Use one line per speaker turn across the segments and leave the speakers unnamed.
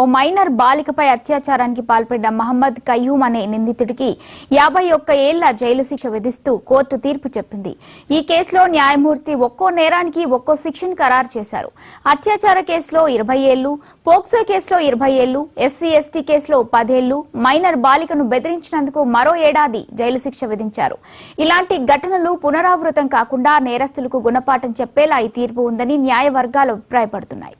ఓ minor బాలికపై అత్యాచారానికి పాల్పడ్డ మహమ్మద్ కయ్యూమ్ అనే నిందితుడికి 51 ఏళ్ల జైలు శిక్ష విధిస్తూ కోర్టు తీర్పు చెప్పింది. ఈ కేసులో న్యాయమూర్తి ఒక్కో నేరానికి ఒక్కో శిక్షను ఖరారు చేశారు. అత్యాచార కేసులో 20 ఏళ్లు, పోక్సో కేసులో 20 ఏళ్లు, ఎస్సీ ఎస్టీ కేసులో 10 ఏళ్లు, మైనర్ బాలికను బెదిరించినందుకు మరో ఏడాది జైలు శిక్ష విధించారు. ఇలాంటి ఘటనలు పునరావృతం కాకుండా నేరస్తులకు గుణపాఠం చెప్పేలా ఈ తీర్పు ఉందని న్యాయ వర్గాలు అభిప్రాయపడుతున్నాయి.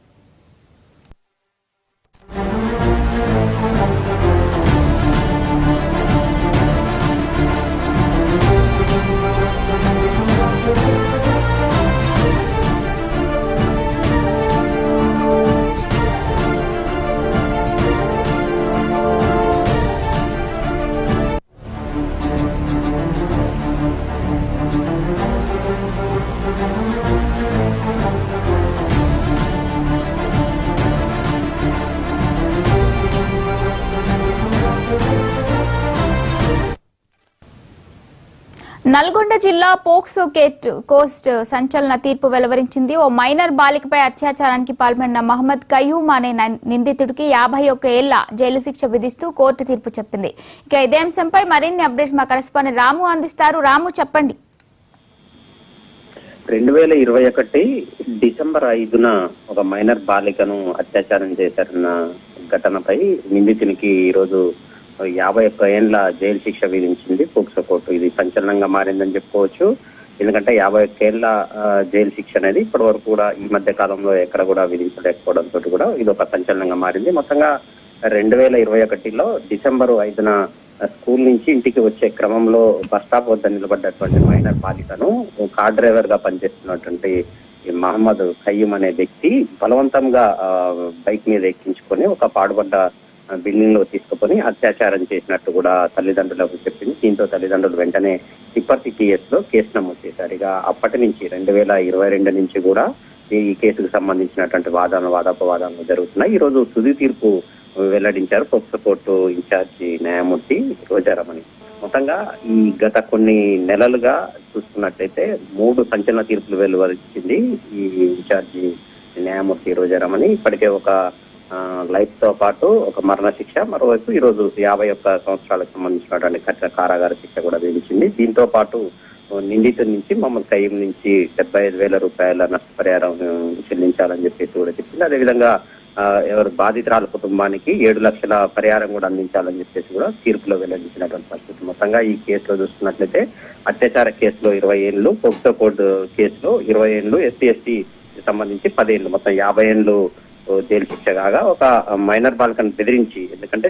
నల్గొండ జిల్లా పోక్సో కోస్ట్ సంచలన తీర్పు వెలువరించింది. ఓ మైనర్ బాలికపై అత్యాచారానికి పాల్పడిన మహమ్మద్ కయ్యూమ్ అనే నిందితుడికి 51 ఏళ్ల జైలు శిక్ష విధిస్తూ కోర్టు తీర్పు చెప్పింది. ఇక ఇదే అంశంపై మరిన్ని అప్డేట్స్ మా కరెస్పాండెంట్ రాము అందిస్తారు. రాము, చెప్పండి.
2021 డిసెంబర్ 5న ఒక మైనర్ బాలికను అత్యాచారం చేశారన్న ఘటనపై నిందితునికి ఈరోజు 51 ఏళ్ల జైలు శిక్ష విధించింది పోక్సో కోర్టు. ఇది సంచలనంగా మారిందని చెప్పుకోవచ్చు. ఎందుకంటే 51 ఏళ్ల జైలు శిక్ష అనేది ఇప్పటి వరకు కూడా ఈ మధ్య కాలంలో ఎక్కడ కూడా విధించలేకపోవడంతో కూడా ఇది ఒక సంచలనంగా మారింది. మొత్తంగా 2021లో డిసెంబర్ 5న స్కూల్ నుంచి ఇంటికి వచ్చే క్రమంలో బస్ స్టాప్ వద్ద నిలబడ్డటువంటి మైనర్ బాలికను కార్ డ్రైవర్ గా పనిచేస్తున్నటువంటి మహమ్మద్ కయ్యూమ్ అనే వ్యక్తి బలవంతంగా బైక్ మీద ఎక్కించుకొని ఒక పాడుపడ్డ బిల్డింగ్ లో తీసుకుని అత్యాచారం చేసినట్టు కూడా తల్లిదండ్రులకు చెప్పింది. దీంతో తల్లిదండ్రులు వెంటనే తిప్పర్తి కేసులో కేసు నమోదు చేశారు. ఇక అప్పటి నుంచి 2022 నుంచి కూడా ఈ కేసుకు సంబంధించినటువంటి వాదోపవాదాలు జరుగుతున్నాయి. ఈ రోజు తుది తీర్పు వెల్లడించారు పోక్సో కోర్టు ఇన్ఛార్జి న్యాయమూర్తి రోజారమణి. మొత్తంగా ఈ గత కొన్ని నెలలుగా చూసుకున్నట్లయితే 3 సంచలన తీర్పులు వెలువరించింది ఈ ఇన్ఛార్జి న్యాయమూర్తి రోజారమణి. ఇప్పటికే ఒక లైఫ్ తో పాటు ఒక మరణ శిక్ష, మరోవైపు ఈ రోజు 51 సంవత్సరాలకు సంబంధించినటువంటి కఠిన కారాగార శిక్ష కూడా విధించింది. దీంతో పాటు నిందితుడి నుంచి మహమ్మద్ కయ్యూమ్ నుంచి 75,000 రూపాయల నష్టపరిహారం చెల్లించాలని చెప్పేసి కూడా చెప్పింది. అదేవిధంగా ఎవరు బాధితురాల కుటుంబానికి 7 లక్షల పరిహారం కూడా అందించాలని చెప్పేసి కూడా తీర్పులో వెల్లడించినటువంటి పరిస్థితి. మొత్తంగా ఈ కేసులో చూస్తున్నట్లయితే అత్యాచార కేసులో 20 ఏళ్లు, పోక్సో కోడ్ కేసులో 20 ఏళ్లు, ఎస్సీ ఎస్టీ సంబంధించి 10 ఏళ్లు, మొత్తం 50 ఏళ్లు జైలు శిక్ష కాగా ఒక మైనర్ బాలికను బెదిరించి, ఎందుకంటే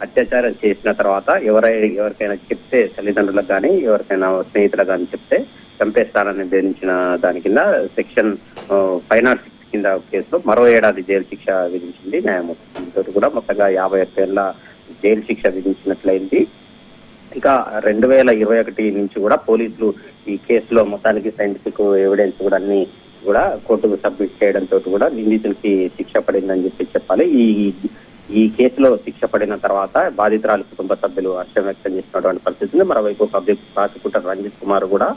అత్యాచారం చేసిన తర్వాత ఎవరికైనా చెప్తే తల్లిదండ్రులకు కానీ ఎవరికైనా స్నేహితులకు కానీ చెప్తే చంపేస్తానని బెదిరించిన దాని కింద సెక్షన్ 506 కింద కేసులో మరో ఏడాది జైలు శిక్ష విధించింది న్యాయమూర్తి. కూడా మొత్తంగా 51 ఏళ్ల జైలు శిక్ష విధించినట్లయింది. ఇక 2021 నుంచి కూడా పోలీసులు ఈ కేసులో మొత్తానికి సైంటిఫిక్ ఎవిడెన్స్ కూడా అన్ని కూడా కోర్టుకు సబ్మిట్ చేయడంతో కూడా నిందితునికి శిక్ష పడిందని చెప్పాలి. ఈ కేసులో శిక్ష పడిన తర్వాత బాధితురాలి కుటుంబ సభ్యులు హర్షం వ్యక్తం చేసినటువంటి పరిస్థితి ఉంది. మరోవైపు పబ్లిక్ ప్రాసిక్యూటర్ రంజిత్ కుమార్ కూడా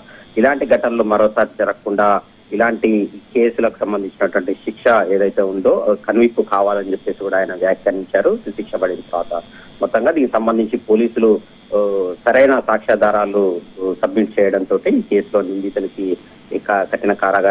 ఇలాంటి ఘటనలు మరోసారి జరగకుండా ఇలాంటి కేసులకు సంబంధించినటువంటి శిక్ష ఏదైతే ఉందో కనువిప్పు కావాలని చెప్పేసి కూడా ఆయన వ్యాఖ్యానించారు శిక్ష పడిన తర్వాత. మొత్తంగా దీనికి సంబంధించి పోలీసులు సరైన సాక్ష్యాధారాలు సబ్మిట్ చేయడంతో ఈ కేసులో నిందితునికి కఠిన కారాగార